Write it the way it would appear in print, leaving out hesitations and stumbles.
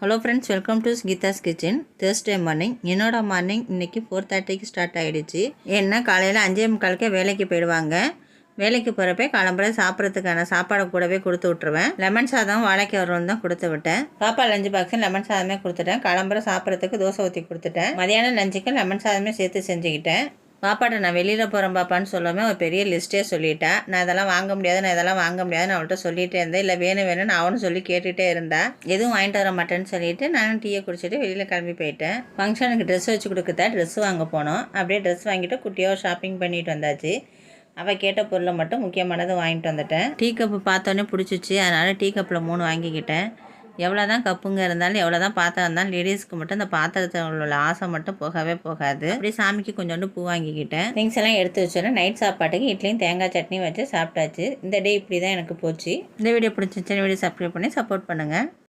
Hello friends, welcome to Geetha's kitchen. Thursday morning. என்னோட morning இன்றைக்கி 4:30க்கு start ஆகிடுச்சு. ஏன்னா காலையில் 5:45 வேலைக்கு போயிடுவாங்க. வேலைக்கு போகிறப்ப காலம்பரை சாப்பிட்றதுக்கான சாப்பாடை கூடவே கொடுத்து விட்ருவேன். லெமன் சாதம் வாழைக்காய் வறுவல் தான் கொடுத்து விட்டேன். பாப்பா லஞ்சு பாக்ஸும் லெமன் சாதமே கொடுத்துட்டேன். காலம்பரை சாப்பிட்றதுக்கு தோசை ஊற்றி கொடுத்துட்டேன். மதியானம் லஞ்சுக்கு லெமன் சாதமே சேர்த்து செஞ்சுக்கிட்டேன். பாப்பாட்ட நான் வெளியில் போகிறேன் பாப்பான்னு சொல்லாமல் ஒரு பெரிய லிஸ்ட்டே சொல்லிட்டேன். நான் இதெல்லாம் வாங்க முடியாது, நான் இதெல்லாம் வாங்க முடியாதுன்னு அவள்கிட்ட சொல்லிகிட்டே இருந்தேன். இல்லை வேணும்னு அவனும் சொல்லி கேட்டுகிட்டே இருந்தா. எதுவும் வாங்கிட்டு வர மாட்டேன்னு சொல்லிவிட்டு நானும் டீயை குடிச்சிட்டு வெளியில் கிளம்பி போயிட்டேன். ஃபங்க்ஷனுக்கு ட்ரெஸ் வச்சு கொடுக்குறதா ட்ரெஸ் வாங்க போனோம். அப்படியே ட்ரெஸ் வாங்கிட்டு குட்டியாக ஷாப்பிங் பண்ணிட்டு வந்தாச்சு. அவள் கேட்ட பொருளை மட்டும் முக்கியமானது வாங்கிட்டு வந்துட்டேன். டீ கப்பு பார்த்தோன்னே பிடிச்சிச்சு. அதனால் டீ கப்பில் 3 வாங்கிக்கிட்டேன். எவ்வளோ தான் கப்புங்க இருந்தாலும், எவ்வளோ தான் பாத்திரம் இருந்தாலும், லேடிஸ்க்கு மட்டும் இந்த பாத்திரத்தில் உள்ள ஆசை மட்டும் போகவே போகாது. அப்படியே சாமிக்கு கொஞ்சோண்டு பூ வாங்கிக்கிட்டேன். திங்ஸ் எல்லாம் எடுத்து வச்சோன்னா நைட் சாப்பாட்டுக்கு இட்லியும் தேங்காய் சட்னி வச்சு சாப்பிட்டாச்சு. இந்த டே இப்படி தான் எனக்கு போச்சு. இந்த வீடியோ பிடிச்சிருச்சு. வீடியோ சப்ஸ்கிரைப் பண்ணி சப்போர்ட் பண்ணுங்கள்.